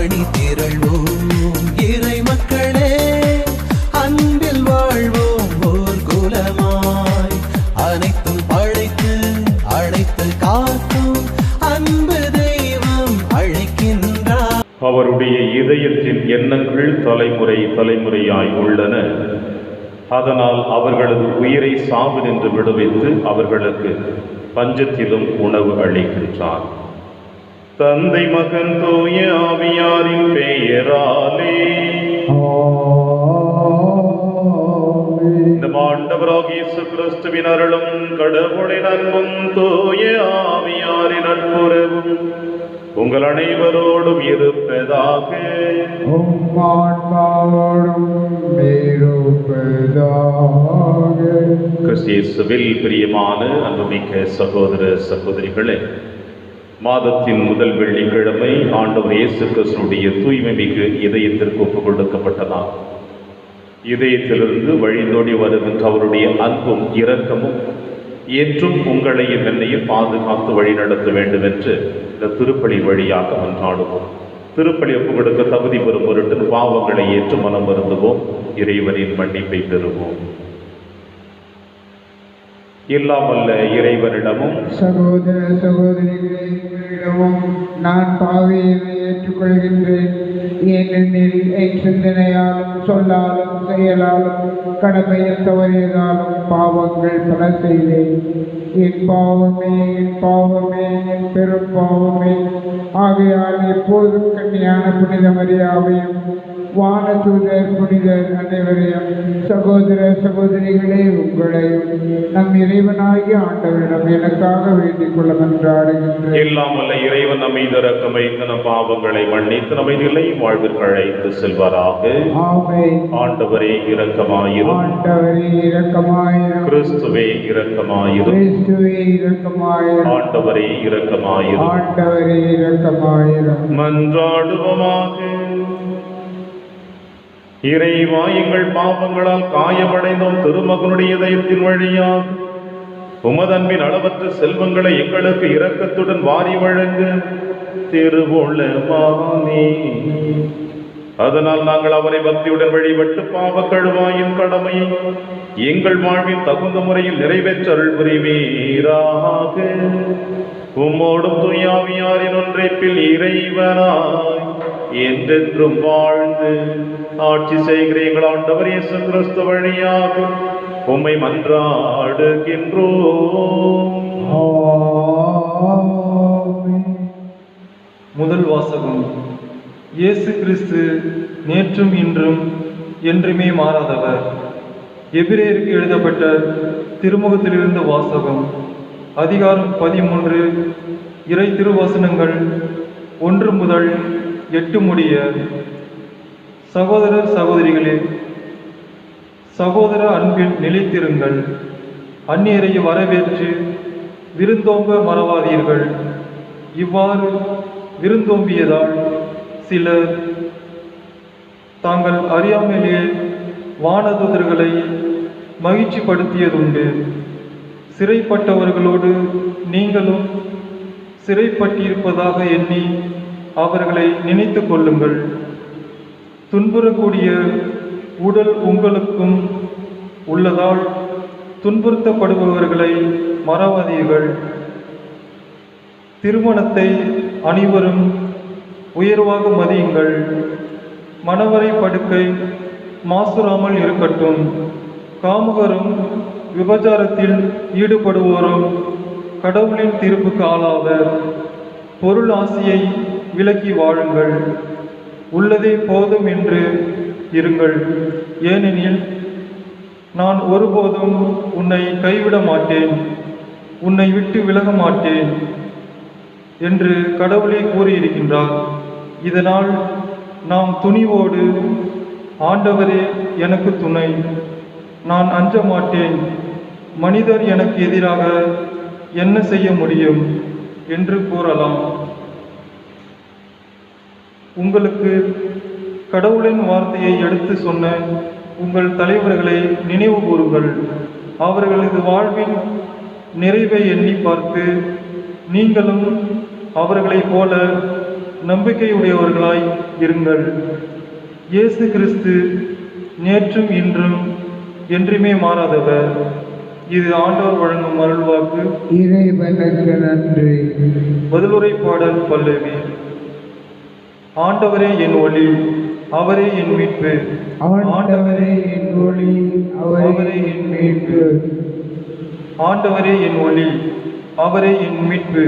அணி திரள்வோம் இறை மக்களே, அன்பில் வாழ்வோம் ஓர் குலமாய். அனைத்தும் படைத்து அழைத்து காக்கும் அன்பு தெய்வம் அழைக்கின்றார். அவருடைய இதயத்தின் எண்ணங்கள் தலைமுறை தலைமுறையாய் உள்ளன. அதனால் அவர்களது உயிரை சாவினின்று விடுவித்து அவர்களுக்கு பஞ்சத்திலும் உணவு அளிக்கின்றார். தந்தை மகன் தூய ஆவியாரின் பெயராலே இந்த ஆண்டவராகிய இயேசு கிறிஸ்துவின் அருளும் கடவுளின் அன்பும் தூய ஆவியாரின் நட்புறவும் உங்கள் அனைவரோடும் இருப்பதாக. கிறிஸ்தியேசுவில் பிரியமான அன்புமிக்க சகோதர சகோதரிகளே, மாதத்தின் முதல் வெள்ளிக்கிழமை ஆண்டவர் இயேசு கிறிஸ்துவினுடைய தூய்மை மிகு இதயத்திற்கு ஒப்புக் கொடுக்கப்பட்ட நாள். இதயத்திலிருந்து வழிந்தோடி வருகின்ற அவருடைய அன்பும் இரக்கமும் என்றும் உங்களையும் என்னையும் பாதுகாத்து வழிநடத்த வேண்டும் என்று இந்த திருப்பலி வழியாக மன்றாடுவோம். திருப்பலி ஒப்புக் கொடுக்க தகுதி பெறும் பொருட்டு பாவங்களை ஏற்று மனம் வருந்துவோம். இறைவனின் மன்னிப்பை பெறுவோம். இல்லாமல்ல இறைவனிடமும் சகோதர சகோதரிகளிடமும் நான் பாவியை ஏற்றுக்கொள்கின்றேன். ஏனெனில் என் சிந்தனையாலும் சொல்லாலும் செயலாலும் கடமையில் தவறியதாலும் பாவங்கள் பல செய்தேன். என் பாவமே என் பாவமே என் பெரும் பாவமே. ஆகையால் எப்போதும் கன்னியான புனித மரியாவையும் வானதூதர் புனிதர் அனைவரையும் சகோதர சகோதரிகளே உங்களையும் நம் இறைவனாகிய ஆண்டவரிடம் எனக்காக வேண்டிக் கொள்ள மன்றாடுகின்றேன். இல்லாமல்ல இறைவன் நம்மை இரக்கம் வைத்து நம் பாவங்களை மன்னித்து நம்மை நிலை வாழ்விற்கு அழைத்து செல்வாராக. ஆமென். ஆண்டவரே இரக்கமாயிரும். ஆண்டவரே இரக்கமாயிரும். கிறிஸ்துவே இரக்கமாயிரும். கிறிஸ்துவே இரக்கமாயிரும். ஆண்டவரே இரக்கமாயிரும். ஆண்டவரே இரக்கமாயிரும். மன்றாடுவோமாக. இறைவா, எங்கள் பாவங்களால் காயமடைந்தோம் திருமகனுடைய இதயத்தின் வழியாக உமதன்பின் அளவற்ற செல்வங்களை எங்களுக்கு இரக்கத்துடன் வாரி வழங்க திருவுள்ளமானே. அதனால் நாங்கள் அவரை பக்தியுடன் வழிபட்டு பாவ கழுவாயின் கடமையை எங்கள் வாழ்வின் தகுந்த முறையில் நிறைவேற்ற அருள் புரிவீராக. உம்மோடும் தூயாவியாரின் ஒன்றைப்பில் இறைவனாய் என்றென்றும் வாழ்ந்து ஆட்சி செய்கிற எங்கள் ஆண்டவர் இயேசு கிறிஸ்து வழியாக உம்மை மன்றாடுகின்றோம். முதல் வாசகம். இயேசு கிறிஸ்து நேற்றும் இன்றும் என்றுமே மாறாதவர். எபிரேயருக்கு எழுதப்பட்ட திருமுகத்திலிருந்து வாசகம். அதிகாரம் 13, இறை திருவசனங்கள் 1 முதல் 8 முடிய. சகோதரர் சகோதரிகளே, சகோதர அன்பில் நிலைத்திருங்கள். அந்நியரை வரவேற்று விருந்தோம்ப மறவாதீர்கள். இவ்வாறு விருந்தோம்பியதால் சிலர் தாங்கள் அறியாமலே வானதூதர்களை மகிழ்ச்சிப்படுத்தியதுண்டு. சிறைப்பட்டவர்களோடு நீங்களும் சிறைப்பட்டிருப்பதாக எண்ணி அவர்களை நினைத்து கொள்ளுங்கள். துன்புறக்கூடிய உடல் உங்களுக்கும் உள்ளதால் துன்புறுத்தப்படுபவர்களை மறவாதீர்கள். திருமணத்தை அனைவரும் உயர்வாக மதியுங்கள். மணவரை படுக்கை மாசுறாமல் இருக்கட்டும். காமுகரும் விபச்சாரத்தில் ஈடுபடுவோரும் கடவுளின் தீர்ப்புக்கு ஆளாவர். பொருள் ஆசையை விலக்கி வாழுங்கள். உள்ளதே போதும் என்று இருங்கள். ஏனெனில் நான் ஒருபோதும் உன்னை கைவிட மாட்டேன், உன்னை விட்டு விலக மாட்டேன் என்று கடவுளே கூறியிருக்கின்றார். இதனால் நாம் துணிவோடு, ஆண்டவரே எனக்கு துணை, நான் அஞ்ச மாட்டேன், மனிதர் எனக்கு எதிராக என்ன செய்ய முடியும் என்று கூறலாம். உங்களுக்கு கடவுளின் வார்த்தையை எடுத்து சொன்ன உங்கள் தலைவர்களை நினைவு கூறுங்கள். அவர்களது வாழ்வின் நிறைவை எண்ணி பார்த்து நீங்களும் அவர்களைப் போல நம்பிக்கையுடையவர்களாய் இருங்கள். இயேசு கிறிஸ்து நேற்றும் இன்றும் என்றுமே மாறாதவர். இது ஆண்டவர் வழங்கும் அருள்வாக்கு. இறைவனுக்கு நன்றி. பதிலுரை பாடல் பல்லவி. ஆண்டவரே என் ஒளி, அவரே என் மீட்பு. ஆண்டவரே என் ஒளி, அவரே என் மீட்பு. ஆண்டவரே என் ஒளி, அவரே என் மீட்பு.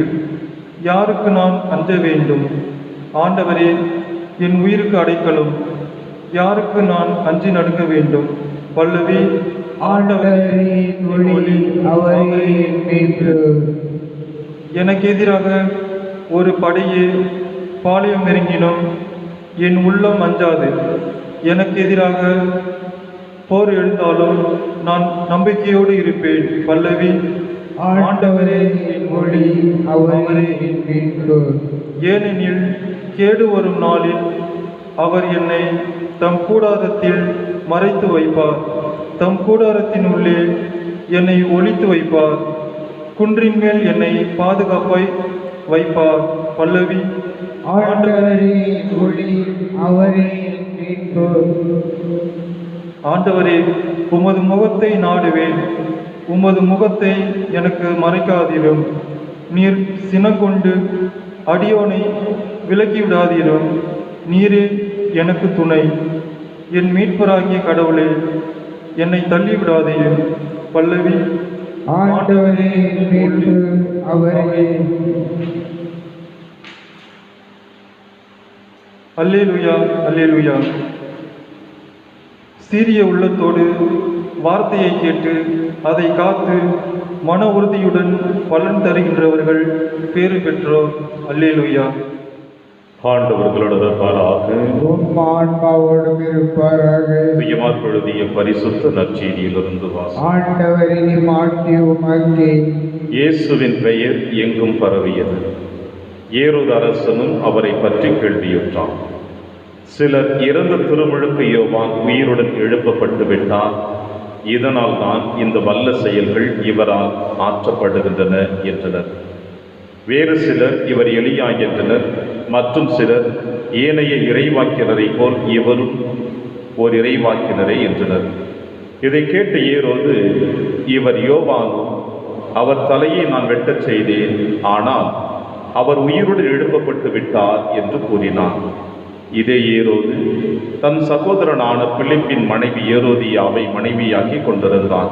யாருக்கு நான் அஞ்ச வேண்டும்? ஆண்டவரே என் உயிருக்கு அடைக்கலும். யாருக்கு நான் அஞ்சி நடுங்க வேண்டும்? பல்லவி. ஆண்டவரே என் ஒளி, அவரே என் மீட்பு. எனக்கு எதிராக ஒரு படையே பாளையம் இறங்கினும் என் உள்ளம் அஞ்சாது. எனக்கு எதிராக போர் எழுந்தாலும் நான் நம்பிக்கையோடு இருப்பேன். பல்லவி. ஆண்டவரே என் ஒளி, அவரே என் மீட்பு. ஏனெனில் கேடு வரும் நாளில் அவர் என்னை தம் கூடாரத்தில் மறைத்து வைப்பார். தம் கூடாரத்தின் உள்ளே என்னை ஒளித்து வைப்பார். குன்றின் மேல் என்னை பாதுகாப்பாய் வைப்பார். பல்லவி. ஆண்டவரே என் ஒளி, அவரே என் மீட்பு. ஆண்டவரே, உமது முகத்தை நாடுவேன். உமது முகத்தை எனக்கு மறைக்காதிரும். நீர் சினங்கொண்டு அடியோனை விலக்கிவிடாதீரும். நீரே எனக்கு துணை. என் மீட்பராகிய கடவுளே, என்னை தள்ளிவிடாதீரும். பல்லவி. ஆண்டவரே என் மீட்பு, அவரே. அல்லேலூயா, அல்லேலூயா. சீரிய உள்ளத்தோடு வார்த்தையை கேட்டு அதை காத்து மன உறுதியுடன் பலன் தருகின்றவர்கள் பேறு பெற்றோர். அல்லேலூயா. ஆண்டவர்களோடு இருப்பாராக. உம் ஆன்மாவோடும் இருப்பாராக. பிரியமார் எழுதிய பரிசுத்த நற்செய்தியிலிருந்து வாசகம். ஆண்டவரே மாற்றி உமக்கே. இயேசுவின் பெயர் எங்கும் பரவியது. ஏரோது அரசனும் அவரை பற்றி கேள்வியுற்றான். சிலர் இறந்த திருமுழுக்கு யோவான் உயிருடன் எழுப்பப்பட்டு விட்டார், இதனால் தான் இந்த வல்ல செயல்கள் இவரால் ஆற்றப்படுகின்றன என்றனர். வேறு சிலர் இவர் எலியா என்றனர். மற்றும் சிலர் ஏனைய இறைவாக்கினரை போல் இவரும் ஓர் இறைவாக்கினரே என்றனர். இதை கேட்ட ஏரோது, இவர் யோவானும், அவர் தலையை நான் வெட்டச் செய்தேன், ஆனால் அவர் உயிருடன் எழுப்பப்பட்டு விட்டார் என்று கூறினார். இதே ஏரோது தன் சகோதரனான பிலிப்பின் மனைவி ஏரோதியாவை மனைவியாக்கி கொண்டிருந்தான்.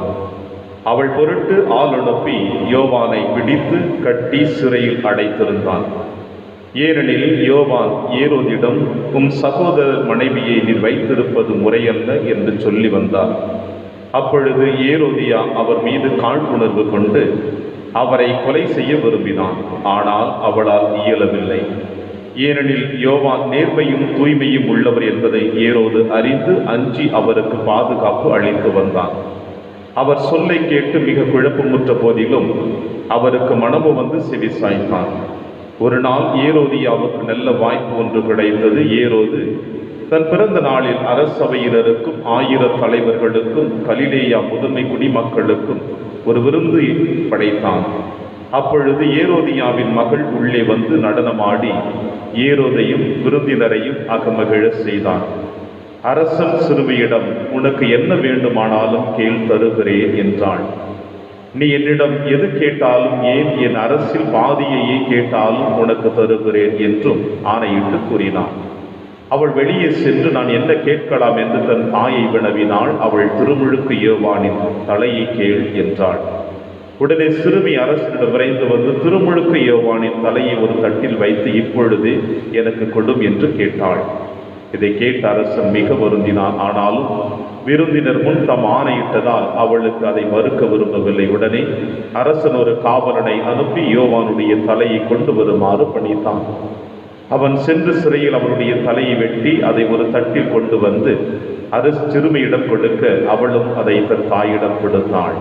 அவள் பொருட்டு ஆள் அனுப்பி யோவானை பிடித்து கட்டி சிறையில் அடைத்திருந்தான். ஏனெனில் யோவான் ஏரோதிடம், உம் சகோதரர் மனைவியை நீர் வைத்திருப்பது முறையல்ல என்று சொல்லி வந்தார். அப்பொழுது ஏரோதியா அவர் மீது காழ்ப்புணர்வு கொண்டு அவரை கொலை செய்ய விரும்பினான். ஆனால் அவளால் இயலவில்லை. ஏனெனில் யோவான் நேர்மையும் தூய்மையும் உள்ளவர் என்பதை ஏரோது அறிந்து அஞ்சி அவருக்கு பாதுகாப்பு அளித்து வந்தான். அவர் சொல்லை கேட்டு மிக குழப்பமுற்ற போதிலும் அவருக்கு மனமு வந்து செவி சாய்த்தான். ஒரு நாள் ஏரோதியாவுக்கு நல்ல வாய்ப்பு ஒன்று கிடைத்தது. ஏரோது தன் பிறந்த நாளில் அரசவையினருக்கும் 1000 தலைவர்களுக்கும் கலிலேயா முதன்மை குடிமக்களுக்கும் ஒரு விருந்து படைத்தான். அப்பொழுது ஏரோதியாவின் மகள் உள்ளே வந்து நடனமாடி ஏரோதையும் விருந்தினரையும் அகமகிழ செய்தான். அரசன் சிறுமியிடம், உனக்கு என்ன வேண்டுமானாலும் கேள், தருகிறேன் என்றாள். நீ என்னிடம் எது கேட்டாலும், ஏன் என் அரசில் பாதியையே கேட்டாலும் உனக்கு தருகிறேன் என்றும் ஆணையிட்டு கூறினான். அவள் வெளியே சென்று நான் என்ன கேட்கலாம் என்று தன் தாயை வினவினாள். அவள் திருமுழுக்கு யோவானின் தலையை கேள் என்றாள். உடனே சிறுமி அரசனிடம் விரைந்து வந்து திருமுழுக்கு யோவானின் தலையை ஒரு தட்டில் வைத்து, இப்பொழுதே எனக்கு கொடும் என்று கேட்டாள். இதை கேட்ட அரசன் மிக வருந்தினான். ஆனாலும் விருந்தினர் முன் தம் ஆணையிட்டதால் அவளுக்கு அதை மறுக்க விரும்பவில்லை. உடனே அரசன் ஒரு காவலனை அனுப்பி யோவானுடைய தலையை கொண்டு வருமாறு பணித்தான். அவன் சென்று சிறையில் அவனுடைய தலையை வெட்டி அதை ஒரு தட்டில் கொண்டு வந்து அரசு சிறுமியிடம் கொடுக்க அவளும் அதை தன் தாயிடம் கொடுத்தாள்.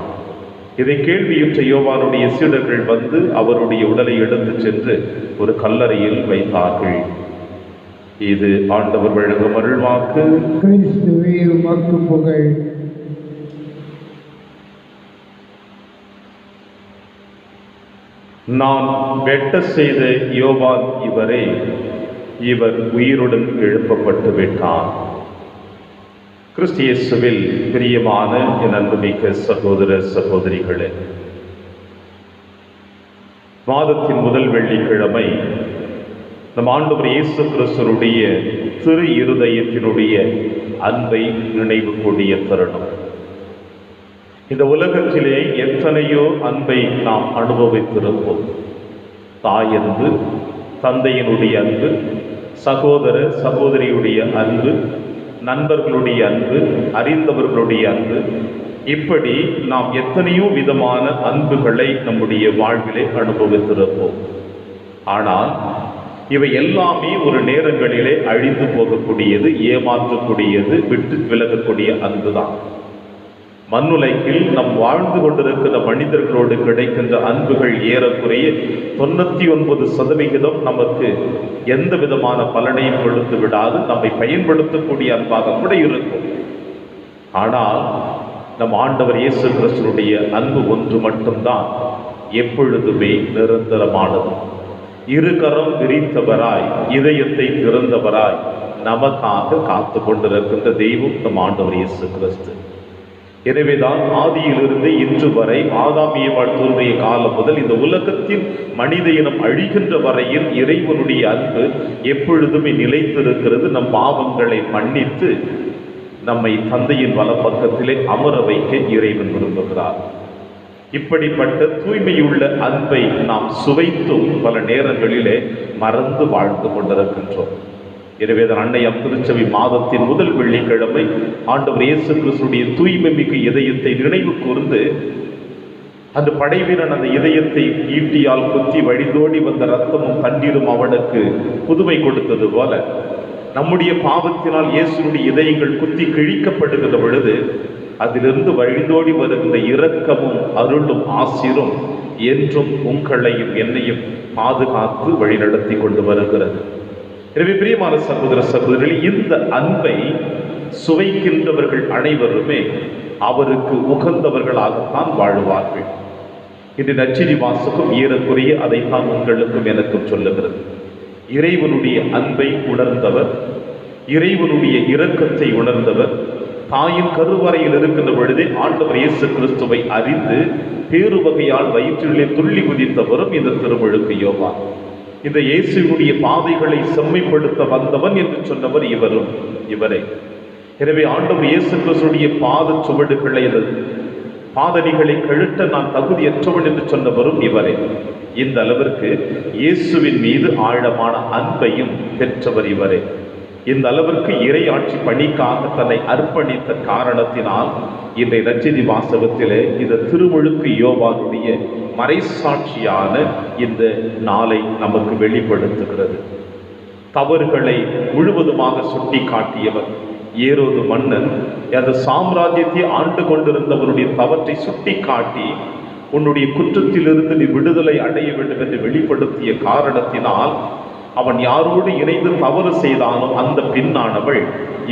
இதை கேள்வியுற்ற யோவானுடைய சீடர்கள் வந்து அவருடைய உடலை எடுத்து சென்று ஒரு கல்லறையில் வைத்தார்கள். இது ஆண்டவர் வழங்கும் அருள்வாக்கு. கிறிஸ்துவே உமக்கு புகழ். நான் வெட்ட செய்த யோவான் இவரே, இவர் உயிருடன் எழுப்பப்பட்டு விட்டார். கிறிஸ்து இயேசுவில் பிரியமான என் அன்புமிக்க சகோதர சகோதரிகளே, மாதத்தின் முதல் வெள்ளிக்கிழமை நம் ஆண்டவர் இயேசு கிறிஸ்துவினுடைய திரு இருதயத்தினுடைய அன்பை நினைவு கூடிய தருணம். இந்த உலகத்திலே எத்தனையோ அன்பை நாம் அனுபவித்திருப்போம். தாயன்பு, தந்தையினுடைய அன்பு, சகோதர சகோதரியுடைய அன்பு, நண்பர்களுடைய அன்பு, அறிந்தவர்களுடைய அன்பு, இப்படி நாம் எத்தனையோ விதமான அன்புகளை நம்முடைய வாழ்விலே அனுபவித்திருப்போம். ஆனால் இவை எல்லாமே ஒரு நேரங்களிலே அழிந்து போகக்கூடியது, ஏமாற்றக்கூடியது, விட்டு விலகக்கூடிய அன்புதான். மண்ணுலகில் நம் வாழ்ந்து கொண்டிருக்கிற மனிதர்களோடு கிடைக்கின்ற அன்புகள் ஏறக்குறைய 99% நமக்கு எந்த விதமான பலனையும் கொடுத்து விடாது, நம்மை பயன்படுத்தக்கூடிய அன்பாக கூட இருக்கும். ஆனால் நம் ஆண்டவர் இயேசு கிறிஸ்துவினுடைய அன்பு ஒன்று மட்டும்தான் எப்பொழுதுமே நிரந்தரமானது. இருகரம் விரித்தவராய், இதயத்தை திறந்தவராய் நமக்காக காத்து கொண்டிருக்கின்ற தெய்வம் நம் ஆண்டவர் இயேசு கிறிஸ்து. எனவேதான் ஆதியிலிருந்து இன்று வரை, ஆதாம் ஏவாள் தோன்றிய காலம் முதல் இந்த உலகத்தின் மனித இனம் அழிகின்ற வரையில் இறைவனுடைய அன்பு எப்பொழுதுமே நிலைத்திருக்கிறது. நம் பாவங்களை மன்னித்து நம்மை தந்தையின் வலப்பக்கத்திலே அமர வைக்க இறைவன் விரும்புகிறார். இப்படிப்பட்ட தூய்மையுள்ள அன்பை நாம் சுவைத்தும் பல நேரங்களிலே மறந்து வாழ்ந்து கொண்டிருக்கின்றோம். எனவே அன்னையாம் திருச்சபை மாதத்தின் முதல் வெள்ளிக்கிழமை ஆண்டவர் இயேசு கிறிஸ்துடைய தூய்மை மிகு இதயத்தை நினைவு கூர்ந்து, அந்த படைவீரன் அந்த இதயத்தை ஈட்டியால் குத்தி வழிந்தோடி வந்த இரத்தமும் தண்ணீரும் அவனுக்கு புதுமை கொடுத்தது போல, நம்முடைய பாவத்தினால் இயேசுடைய இதயங்கள் குத்தி கிழிக்கப்படுகிற பொழுது அதிலிருந்து வழிந்தோடி வருகின்ற இரக்கமும் அருளும் ஆசீரும் என்றும் உங்களையும் என்னையும் பாதுகாத்து வழிநடத்தி கொண்டு வருகிறது. எனவே பிரியமான சகோதர சகோதரிகளே, இந்த அன்பை சுவைக்கின்றவர்கள் அனைவருமே அவருக்கு உகந்தவர்களாகத்தான் வாழ்வார்கள். இது நற்செய்தி வாசகம் ஏறக்குறைய அதைத்தான் உங்களுக்கும் எனக்கும் சொல்லுகிறது. இறைவனுடைய அன்பை உணர்ந்தவர், இறைவனுடைய இரக்கத்தை உணர்ந்தவர், தாயின் கருவறையில் இருக்கின்ற பொழுதே ஆண்டவர் இயேசு கிறிஸ்துவை அறிந்து பேருவகையால் வயிற்றிலே துள்ளி குதித்தவரும் இந்த திருமுழுக்கு யோவான். இந்த இயேசுவினுடைய பாதைகளை செம்மைப்படுத்த வந்தவன் என்று சொன்னவர் இவரே. எனவே ஆண்டவர் இயேசு கிறிஸ்துடைய பாத சுவடுகளை, பாதணிகளை கழுட்ட நான் தகுதியற்றவன் என்று சொன்னவரும் இவரே. இந்த அளவிற்கு இயேசுவின் மீது ஆழமான அன்பையும் பெற்றவர் இவரே. இந்த அளவிற்கு இறை ஆட்சி பணிக்காக தன்னை அர்ப்பணித்த காரணத்தினால் இன்றைய நற்செய்தி வாசகத்திலே இந்த திருமுழுக்கு யோவானுடைய மறைசாட்சியான இந்த நாளை நமக்கு வெளிப்படுத்துகிறது. தவறுகளை முழுவதுமாக சுட்டி காட்டியவர் ஏரோது மன்னன் அந்த சாம்ராஜ்யத்தை ஆண்டு கொண்டிருந்தவருடைய தவற்றை சுட்டி காட்டி, உன்னுடைய குற்றத்திலிருந்து நீ விடுதலை அடைய வேண்டும் என்று வெளிப்படுத்திய காரணத்தினால் அவன் யாரோடு இணைந்து தவறு செய்தானோ அந்த பெண்ணானவள்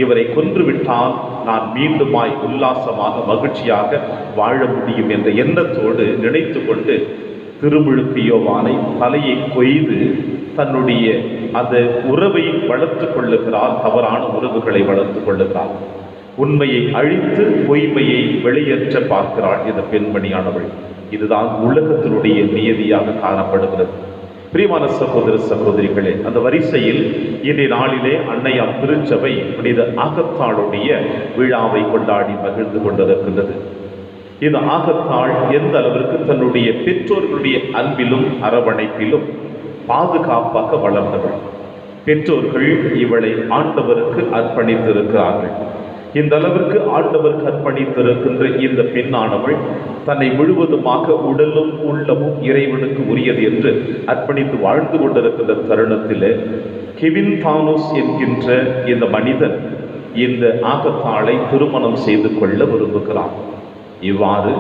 இவரை கொன்றுவிட்டால் நான் மீண்டுமாய் உல்லாசமாக மகிழ்ச்சியாக வாழ முடியும் என்ற எண்ணத்தோடு நினைத்து கொண்டு திருமுழுக்கு யோவானை தலையை கொய்து தன்னுடைய அந்த உறவை வளர்த்து கொள்ளுகிறாள். தவறான உறவுகளை வளர்த்து கொள்ளுகிறாள். உண்மையை அழித்து பொய்மையை வெளியேற்ற பார்க்கிறாள் இந்த பெண்மணியானவள். இதுதான் உலகத்தினுடைய நியதியாக காணப்படுகிறது. பிரியமான சகோதர சகோதரிகளே, அந்த வரிசையில் இன்றைய நாளிலே அன்னையாம் திருச்சபை புனித ஆகத்தாளுடைய விழாவை கொண்டாடி மகிழ்ந்து கொண்டிருக்கின்றது. இந்த ஆகத்தாள் எந்த அளவிற்கு தன்னுடைய பெற்றோர்களுடைய அன்பிலும் அரவணைப்பிலும் பாதுகாப்பாக வளர்ந்தவள். பெற்றோர்கள் இவளை ஆண்டவருக்கு அர்ப்பணித்திருக்கிறார்கள். இந்த அளவிற்கு ஆண்டவருக்கு அர்ப்பணித்திருக்கின்ற இந்த பெண்ணானவள் தன்னை முழுவதுமாக உடலும் உள்ளமும் இறைவனுக்கு உரியது என்று அர்ப்பணித்து வாழ்ந்து கொண்டிருக்கின்ற தருணத்தில் கெவின் தானோஸ் என்கின்ற இந்த மனிதன் இந்த ஆகத்தாளை திருமணம் செய்து கொள்ள விரும்புகிறான். இவ்வாறு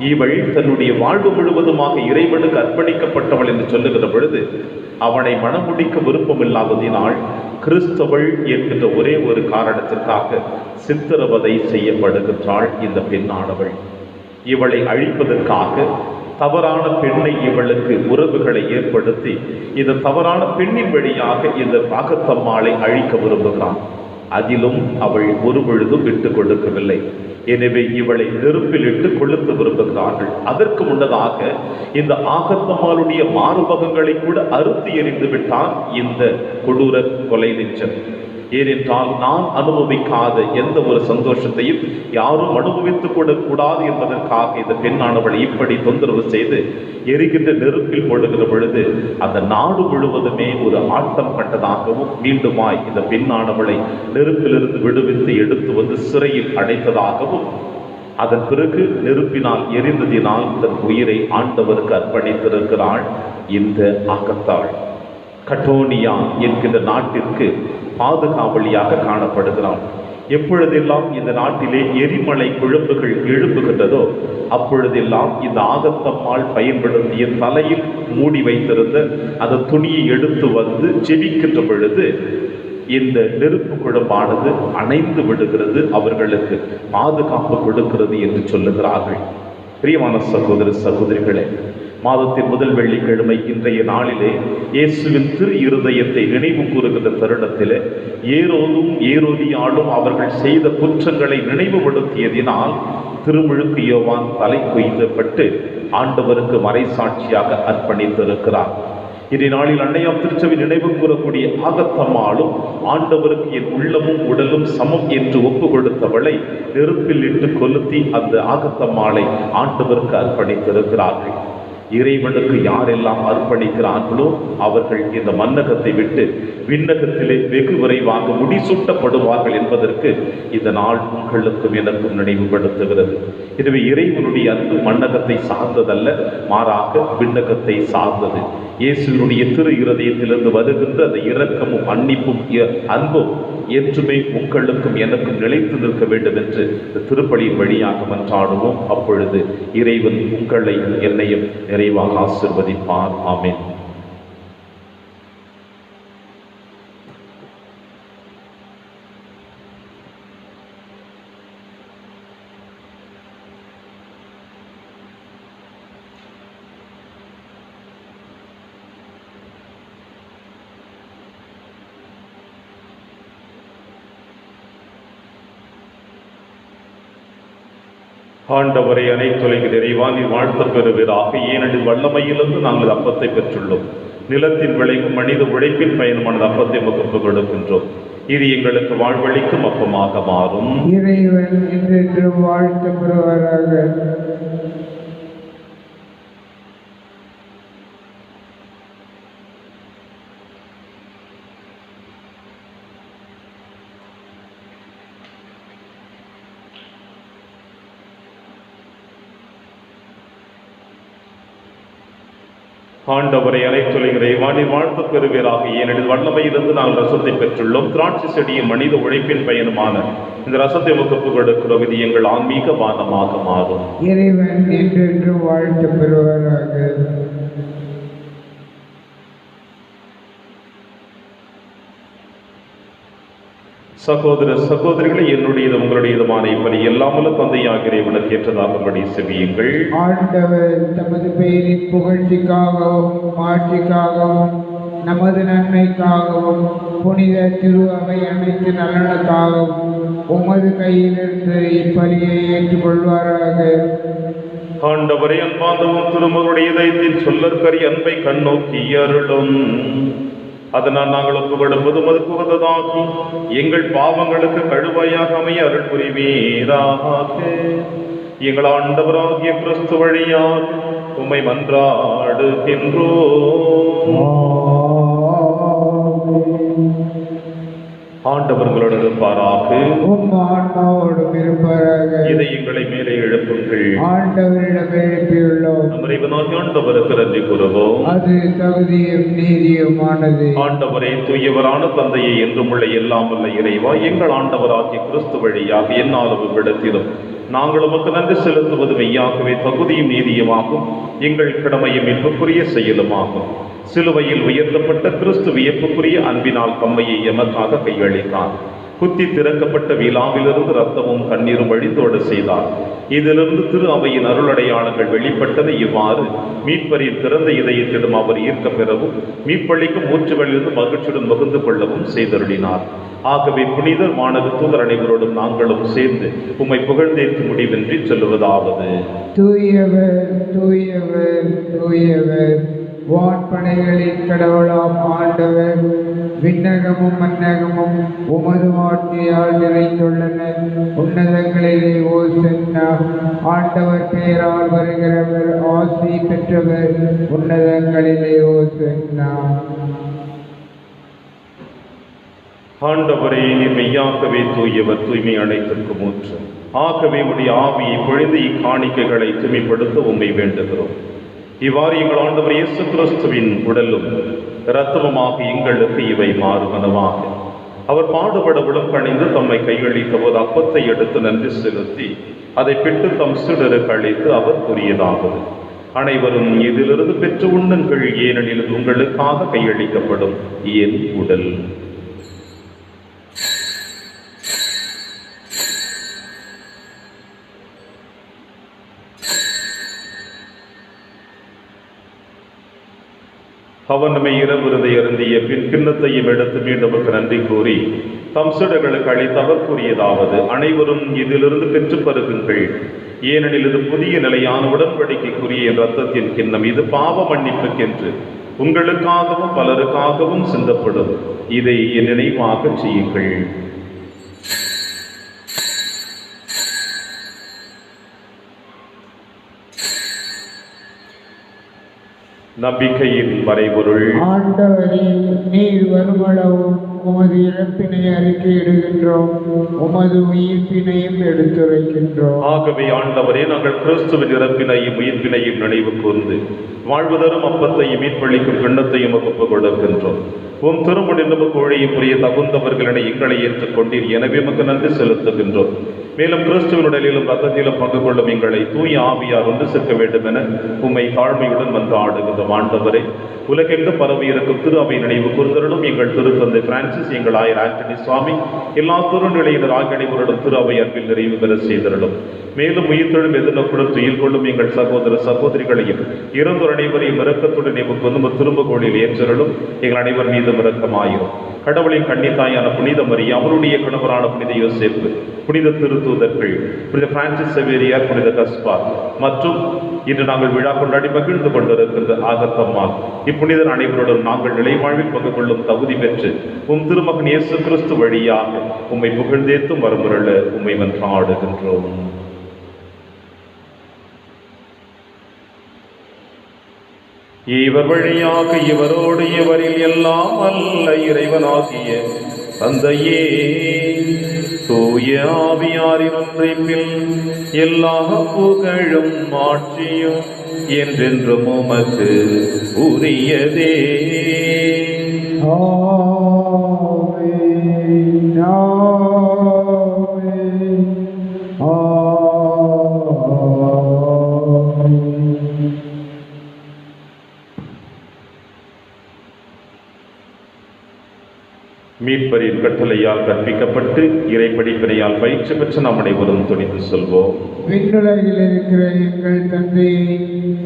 இவள் தன்னுடைய வாழ்வு முழுவதுமாக இறைவனுக்கு அர்ப்பணிக்கப்பட்டவள் என்று சொல்லுகிற பொழுது அவனை மணமுடிக்க விருப்பமில்லாததினால் கிறிஸ்தவள் என்கின்ற ஒரே ஒரு காரணத்திற்காக சித்திரவதை செய்யப்படுகின்றாள் இந்த பெண்ணானவள். இவளை அழிப்பதற்காக தவறான பெண்ணை இவளுக்கு உறவுகளை ஏற்படுத்தி இந்த தவறான பெண்ணின் வழியாக இந்த ஆகத்தம்மாளை அழிக்க விரும்புகிறான். அதிலும் அவள் ஒரு பொழுதும் விட்டு கொடுக்கவில்லை. எனவே இவளை நெருப்பில் இட்டு கொளுத்து விரும்புகிறார்கள். அதற்கு முன்னதாக இந்த ஆகத்தம்மாளுடைய மாறுபகங்களை கூட அறுத்து எறிந்து விட்டான் இந்த கொடூர கொலை நெஞ்சன். ஏனென்றால் நான் அனுபவிக்காத எந்த ஒரு சந்தோஷத்தையும் யாரும் அனுபவித்துக் கூடாது என்பதற்காக இந்த பெண்ணானவளை இப்படி தொந்தரவு செய்து எரிகின்ற நெருப்பில் போடுகிற பொழுது அந்த நாடு முழுவதுமே ஒரு ஆட்டம் கண்டதாகவும் மீண்டுமாய் இந்த பெண்ணானவளை நெருப்பிலிருந்து விடுவித்து எடுத்து வந்து சிறையில் அடைத்ததாகவும் அதன் பிறகு நெருப்பினால் எரிந்ததினால் தன் உயிரை ஆண்டவருக்கு அர்ப்பணித்திருக்கிறாள் இந்த ஆகத்தாள். கட்டோனியா என்கின்ற நாட்டிற்கு பாதுகாவலியாக காணப்படுகிறான். எப்பொழுதெல்லாம் இந்த நாட்டிலே எரிமலை குழம்புகள் எழுப்புகின்றதோ அப்பொழுதெல்லாம் இந்த ஆகத்தம்மாள் பயன்படுத்திய தலையில் மூடி வைத்திருந்த அந்த துணியை எடுத்து வந்து ஜெபிக்கின்ற பொழுது இந்த நெருப்பு குழம்பானது அணைந்து விடுகிறது, அவர்களுக்கு பாதுகாப்பு கொடுக்கிறது என்று சொல்லுகிறார்கள். பிரியமான சகோதர சகோதரிகளே, மாதத்தின் முதல் வெள்ளிக்கிழமை இன்றைய நாளிலே இயேசுவின் திரு இருதயத்தை நினைவு கூறுகின்ற தருணத்திலே ஏரோதும் ஏரோதியாலும் அவர்கள் செய்த குற்றங்களை நினைவுபடுத்தியதினால் திருமுழுக்கு யோவான் தலை கொய்தப்பட்டு ஆண்டவருக்கு மறைசாட்சியாக அர்ப்பணித்திருக்கிறார். இன்றைய நாளில் அன்னையாம் திருச்சபை நினைவு கூறக்கூடிய ஆகத்தம்மாளும் ஆண்டவருக்கு என் உள்ளமும் உடலும் சமம் என்று ஒப்பு கொடுத்தவளை நெருப்பில் இட்டு கொளுத்தி அந்த ஆகத்தம்மாளை ஆண்டவருக்கு அர்ப்பணித்திருக்கிறார்கள். இறைவனுக்கு யாரெல்லாம் அர்ப்பணிக்கிறார்களோ அவர்கள் இந்த மன்னகத்தை விட்டு விண்ணகத்திலே வெகு விரைவாக முடிசூட்டப்படுவார்கள் என்பதற்கு இந்த நாள் உங்களுக்கும் எனக்கும் நினைவுபடுத்துகிறது. எனவே இறைவனுடைய அன்பு மன்னகத்தை சார்ந்ததல்ல, மாறாக விண்ணகத்தை சார்ந்தது. இயேசுவினுடைய திரு இருதயத்திலிருந்து வருகின்ற அந்த இரக்கமும் மன்னிப்பும் அன்பும் என்றுமே உங்களுக்கும் எனக்கும் நிலைத்து நிற்க வேண்டும் என்று இந்த திருப்பலியின் வழியாக மன்றாடுவோம். அப்பொழுது இறைவன் உங்களை என்னையும் நிறைவாக ஆசீர்வதிப்பார். ஆமென். ஆண்டவரை அனைத்துலகின் நிறைவா நீர் வாழ்த்த பெறுவீராக. ஏனெனில் வல்லமையிலிருந்து நாங்கள் அப்பத்தை பெற்றுள்ளோம். நிலத்தின் விளைவும் மனித உழைப்பின் பயணமான அப்பத்தை முகப்பு கொடுக்கின்றோம். இது எங்களுக்கு வாழ்வழிக்கும் அப்பமாக மாறும். இறைவன் என்றென்று வாழ்த்த பெறுவாராக. ஆண்டவரை அனைத்துலகிற வானில் வாழ்த்து பெறுவீராக. ஏனெனில் வல்லமையிலிருந்து நாங்கள் ரசத்தை பெற்றுள்ளோம். திராட்சை செடியும் மனித உழைப்பின் பயனுமான இந்த ரசத்தை முகப்பு கொடுக்கிறோம். இது எங்கள் ஆன்மீக பானமாக மாறும். இறைவன் என்றென்று வாழ்த்து பெறுவாராக. சகோதர சகோதரிகளை, என்னுடையது உங்களுடையதுமான இப்படி எல்லாமல்ல தந்தையாகிற இவனுக்கு ஏற்றதாகும்படி செவியுங்கள். ஆண்டவர் தமது பெயரின் புகழ்ச்சிக்காகவும் மாட்சிக்காகவும் நமது நன்மைக்காகவும் புனித திரு அவை அனைத்து நலனுக்காகவும் உமது கையிலிருந்து இப்பலியை ஏற்றுக்கொள்வாராக. ஆண்டவரை அன்பாந்தவும் திருமகளுடைய இதயத்தின் சொல்லற்கரி அன்பை கண்ணோக்கி அருளும். அதனால் நாங்கள் ஒப்புக்கொடுப்பது மதுக்குவதாகி எங்கள் பாவங்களுக்கு கழுவாயாக அமைய அருள் புரிவீராக. எங்கள் ஆண்டவராகிய கிறிஸ்து வழியாக உம்மை மன்றாடுகின்றோம். ஆண்டவர்களோடு இருப்பாராக. இதை எங்களை மேலே எழுப்புங்கள். ஆண்டவரிடம் எழுப்பியுள்ளோம். இறைவனாகிய ஆண்டவருக்கு நன்றி கூறுவோம். அது தகுதியும் நீதியுமானது. ஆண்டவரே, தூயவரான தந்தையை என்றும் உள்ள எல்லாம் உள்ள இறைவா, எங்கள் ஆண்டவராகிய கிறிஸ்து வழியாக எந்நாளும் விடத்திலும் நாங்கள் உமக்கு நன்றி செலுத்துவது மெய்யாகவே தகுதியும் நீதியுமாகும். எங்கள் கடமையும் மீட்புக்குரிய செயலுமாகும். சிலுவையில் உயர்த்தப்பட்ட கிறிஸ்து வியப்புக்குரிய அன்பினால் தம்மையை எமக்காக கையளித்தார். குத்தி திறக்கப்பட்ட விழாவிலிருந்து இரத்தமும் கண்ணீரும் வழிந்தோட செய்தார். இதிலிருந்து திரு அவையின் அருளடையாளங்கள் வெளிப்பட்டது. இவ்வாறு மீட்பரின் திறந்த இதயத்திடம் அவர் ஈர்க்க பெறவும் மீட்பளிக்கும் ஊற்றுகளிலிருந்து மகிழ்ச்சியுடன் மகிழ்ந்து கொள்ளவும் செய்தருளினார். ஆகவே புனிதர் வானக தூதர் அனைவரோடும் நாங்களும் சேர்ந்து உம்மை புகழ்ந்தேற்று முடிவின்றி சொல்லுவதாவது: தூயவர் தூயவர் தூயவர், வான்படைகளின் கடவுளாம் ஆண்டவர். விண்ணகமும் மன்னகமும் உமது ஆட்சியால் நிறைந்துள்ளன. உன்னதங்களிலே ஓசன்னா. ஆண்டவர் பெயரால் வருகிறவர் ஆசி பெற்றவர். உன்னதங்களிலே ஓசன்னா. ஆண்டவரே, நீர் மெய்யாகவே தூயவர், தூய்மை அனைத்திற்கும் ஊற்று. ஆகவே உடைய ஆவியை பொழிந்து இக்காணிக்கைகளை தூய்மைப்படுத்த உம்மை வேண்டுகிறோம். இவ்வாறு எங்கள் ஆண்டவர் இயேசு கிறிஸ்துவின் உடலும் இரத்தமுமாக எங்களுக்கு இவை மாறுவனவாக. அவர் பாடுபட விளக்கணிந்து தம்மை கையளித்த போது அப்பத்தை எடுத்து நன்றி செலுத்தி அதை பிட்டு தம் சீடருக்கு அளித்து அவர் கூறியதாவது: அனைவரும் இதிலிருந்து பெற்று உண்ணுங்கள், ஏனெனில் உங்களுக்காக கையளிக்கப்படும் என் உடல். அவர் நம்மை இரவிருந்தை அருந்திய பின் கிண்ணத்தையும் எடுத்து மீண்டும் நன்றி கூறி தம் சீடர்களுக்கு அளித்து அவர் கூறியதாவது: அனைவரும் இதிலிருந்து பெற்று பருகுங்கள், ஏனெனில் இது புதிய நிலையான உடன்படிக்கைக்குரிய என் இரத்தத்தின் கிண்ணம். இது பாவ மன்னிப்புக்கென்று உங்களுக்காகவும் பலருக்காகவும் சிந்தப்படும். இதை என் நினைவாக செய்யுங்கள். நம்பிக்கையின் மறைபொருள். ஆண்டவரே, நீர் வருமளவும் உமது இறப்பினை அறிக்கையிடுகின்றோம், உமது உயிர்ப்பினையும் எடுத்துரைக்கின்றோம். ஆகவே ஆண்டவரே, நாங்கள் கிறிஸ்துவின் இறப்பினையும் உயிர்ப்பினையும் நினைவு கூர்ந்து வாழ்வதரும் அப்பத்தையும் மீட்பளிக்கும் கிண்ணத்தையும் ஒப்புக் கொடுக்கின்றோம். உம் திருமுடி நமக்கு ஒழியும் புரிய தகுந்தவர்களினை எங்களை ஏற்றுக்கொண்டீர். எனவே நமக்கு நன்றி செலுத்துகின்றோம். மேலும் கிறிஸ்துவின் உடலிலும் ரத்தத்திலும் பங்கு கொள்ளும் எங்களை தூய ஆவியார் ஒன்று சேர்க்க வேண்டும் என உம்மை தாழ்மையுடன் வந்து ஆடுகின்றோம். ஆண்டவரே, உலகெங்கு பரவி இருக்கும் திரு அவை நினைவு கூர்ந்தருளும். எங்கள் திருத்தந்தை பிரான்சிஸ், எங்கள் ஆயர் ஆண்டனி சுவாமி, எல்லா திருநிலையினர் ஆகிய அனைவருடன் திரு அவை அன்பில் நிறைவு பெற செய்தருளும். மேலும் உயிர்த்தெழும் எதிர்நோக்குடன் துயில் கொள்ளும் எங்கள் சகோதர சகோதரிகளையும் இறந்தோர் அனைவரையும் இரக்கத்துடன் நினைவு திரும்பகோளில் ஏற்றருளும். எங்கள் அனைவர் மீதும் இரக்கமாயிரும். கடவுளின் கன்னித்தாயான புனித மரியா, அவருடைய கணவரான புனித யோசேப்பு, புனித திருத்தூதர்கள், புனித பிரான்சிஸ் செவேரியார், புனித கஸ்பார் மற்றும் இன்று நாங்கள் விழா கொண்டாடி மகிழ்ந்து கொண்டிருக்கின்ற ஆகத்தம்மாள், இப்புனிதர் அனைவருடன் நாங்கள் நிலைவாழ்வில் பங்கு கொள்ளும் தகுதி பெற்று உம் திருமகன் இயேசு கிறிஸ்து வழியாக உம்மை புகழ்ந்தேத்தும் வரமுறள உம்மை மன்றாடுகின்றோம். இவர் வழியாக இவரோடு இவரில் எல்லாம் அல்ல இறைவனாகிய தந்தையே, தூய ஆவியாரின் ஒன்றைப்பில் எல்லா புகழும் ஆட்சியும் என்றென்றும் உமக்கு உரியதே. ஆமென், ஆமென், ஆமென். மீட்பரின் கட்டளையால் கற்பிக்கப்பட்டு இறை படிப்பினையால் பயிற்சி பெற்ற நாம் அனைவரும் துணிந்து சொல்வோம். விண்ணுலகில் இருக்கிற எங்கள் தந்தையே,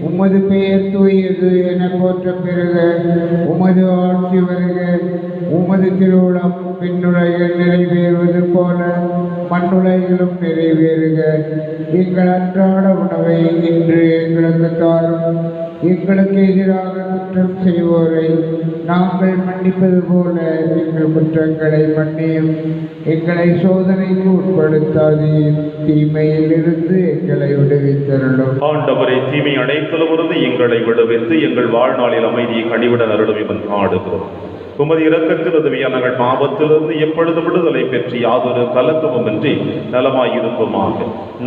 உமது பெயர் தூயது என போற்ற பெறுக. உமது ஆட்சி வருக. உமது திருவுளம் விண்ணுலகில் நிறைவேறுவது போல மண்ணுலகிலும் நிறைவேறுக. எங்கள் அன்றாட உணவை இன்று எங்களுக்கு தாரும். எங்களுக்கு எதிராக குற்றம் செய்வோரை நாங்கள் மன்னிப்பது போல எங்கள் குற்றங்களை மன்னியும். எங்களை சோதனைக்கு உட்படுத்தாதீர், தீமையில் இருந்து எங்களை விடுவித்தருளும். ஆண்டவரை, தீமை அனைத்திலிருந்து எங்களை விடுவித்து எங்கள் வாழ்நாளில் அமைதியை கனிவுடன் அருளும் இவன் ஆடுகிறோம். உமது இரக்கத்தில் உதவியா நாங்கள் பாவத்திலிருந்து எப்பொழுது விடுதலை பெற்று யாதொரு கலக்கமுமின்றி நலமாயிருப்போமாக.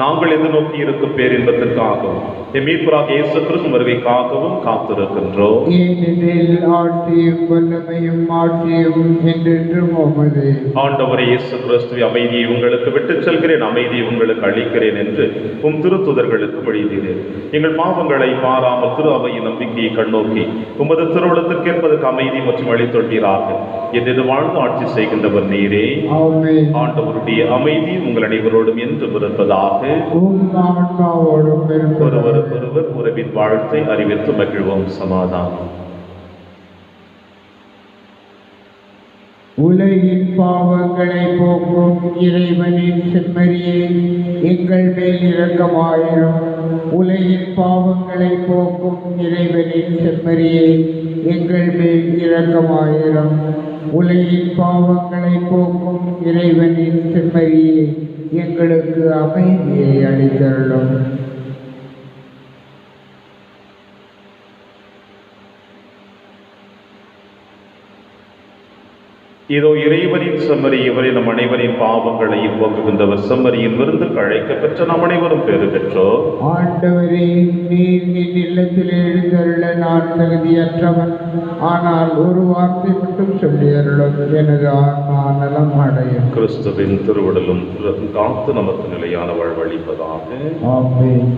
நாங்கள் எதிர்நோக்கி இருக்கும் பேரின்பத்திற்காகவும் மீட்பராக இயேசு கிறிஸ்து வருகைக்காகவும் காத்திருக்கின்றோம். ஏனெனில் ஆட்சியும் வல்லமையும் ஆட்சியும் என்றென்றும் உமதே. ஆண்டவரே இயேசு கிறிஸ்துவை, அமைதியை உங்களுக்கு விட்டுச் செல்கிறேன், அமைதியை உங்களுக்கு அளிக்கிறேன் என்று உம் திருத்துதர்களுக்கு வழிந்தீரேன். எங்கள் பாவங்களை பாராமல் திரு அவையின் நம்பிக்கையை கண்ணோக்கி உமது திருவுளத்திற்கு என்பதற்கு அமைதி மற்றும் அளித்தொட்டி அருள்வீராக. என்று வாழ்ந்து ஆட்சி செய்கின்றவர் நீரே. ஆமென். ஆண்டவருடைய அமைதி உங்கள் அனைவரோடும் என்றும் இருப்பதாக. உம் ஆன்மாவோடும் இருப்பதாக. ஒருவருக்கொருவர் உறவின் வாழ்த்தை அறிவித்து மகிழ்வோம். சமாதானம். உலகின் பாவங்களை போக்கும் இறைவனின் செம்மறியே, எங்கள் மேல் இரக்கமாயிரும். உலகின் பாவங்களை போக்கும் இறைவனின் செம்மறியே, எங்கள் மேல் இரக்கமாயிரும். உலகின் பாவங்களை போக்கும் இறைவனின் செம்மறியே, எங்களுக்கு அமைதியை அளித்தருளும். இதோ இறைவனின் செம்மறி, இவரை நம் அனைவரின் பாவங்களையும் போக்குகின்றவர். செம்மறியின் விருந்துக்கு அழைக்க பெற்ற நாம் அனைவரும் பேறு பெற்றோர். ஆண்டவரே, நீர் என் இல்லத்தில் எழுந்தருள நான் தகுதியற்றவன். ஆனால் ஒரு வார்த்தை மட்டும் சொல்லி அருளும், எனது ஆன்மா நலம் அடையும். கிறிஸ்துவின் திருவுடலும் உலகம் காத்து நமக்கு நிலையான வாழ்வளிப்பதாக. ஆமென்.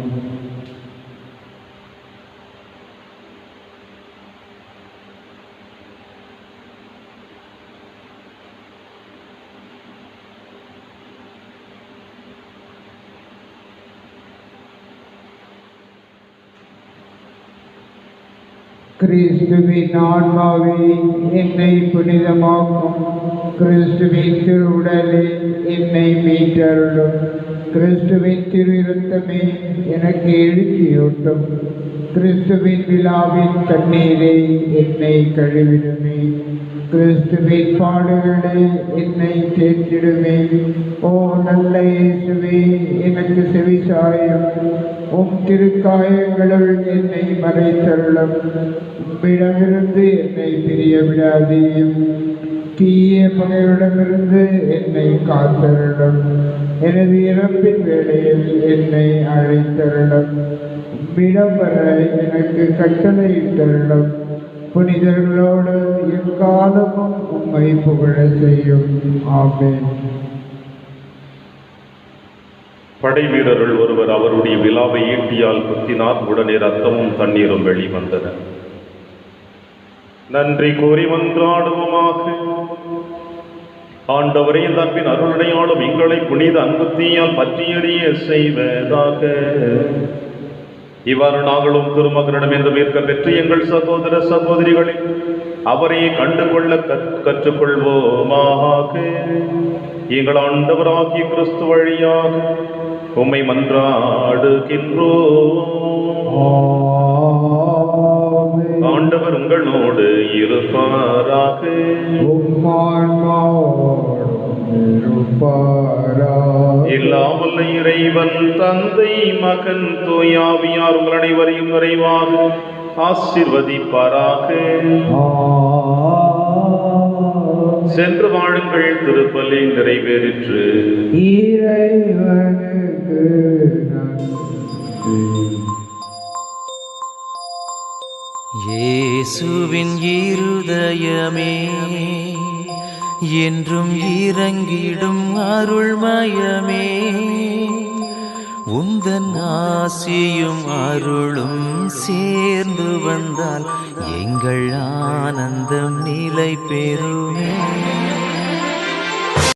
கிறிஸ்துவின் ஆன்மாவே, என்னை புனிதமாக்கும். கிறிஸ்துவின் திருவுடலே, என்னை மீட்டருளும். கிறிஸ்துவின் திரு இரத்தமே, எனக்கு எழுச்சியூட்டும். கிறிஸ்துவின் விழாவின் கண்ணீரே, என்னை கழுவிடுமே. கிறிஸ்துவின் பாடுகளே, என்னை தேற்றிடுமே. ஓ நல்ல இயேசுவே, எனக்கு செவிசாயும். உம் திருக்காயங்களுள் என்னை மறைத்தருளும். உம்மிடமிருந்து என்னை பிரிய விடாதேயும். தீய பகையுடமிருந்து என்னை காத்தருளும். எனது இறப்பின் வேளையில் என்னை அழைத்தருளும். உம்மிடம் வர எனக்கு கட்டளையிட்டருளும். புனிதர்களோடு எக்காலமும் உம்மை புகழ செய்யும். ஆமென். படை வீரருள் ஒருவர் அவருடைய விலாவை ஈட்டியால் குத்தினார். உடனே ரத்தமும் தண்ணீரும் வெளிவந்தன. நன்றி கூறி மன்றாடுவோமாக. ஆண்டவரே, இந்த அன்பின் அருளடையாலும் எங்களை புனித அன்புத்தீயால் பற்றியறிய செய்வதாக. இவ்வாறு நாங்களும் திருமகனிடம் என்று மேற்க பெற்று எங்கள் சகோதர சகோதரிகளை அவரையே கண்டுகொள்ள கற்றுக்கொள்வோமாக. எங்கள் ஆண்டவராகிய கிறிஸ்து வழியாக உம்மை மன்றாடுகின்றோம். ஆண்டவர் உங்களோடு இருப்பாராக. எல்லாம் வல்ல இறைவன் தந்தை, மகன், தூய ஆவியார் உங்கள் அனைவரையும் நிறைவாக ஆசீர்வதிப்பாராக. சென்று வாழுங்கள். திருப்பலி நிறைவேறிற்று. இறைவனுக்கு நன்றி. இயேசுவின் இருதயமே, என்றும் இறங்கிடும் அருள்மயமே, உந்தன் ஆசியும் அருளும் சேர்ந்து வந்தால் எங்கள் ஆனந்தம் நிலை பெறுமே.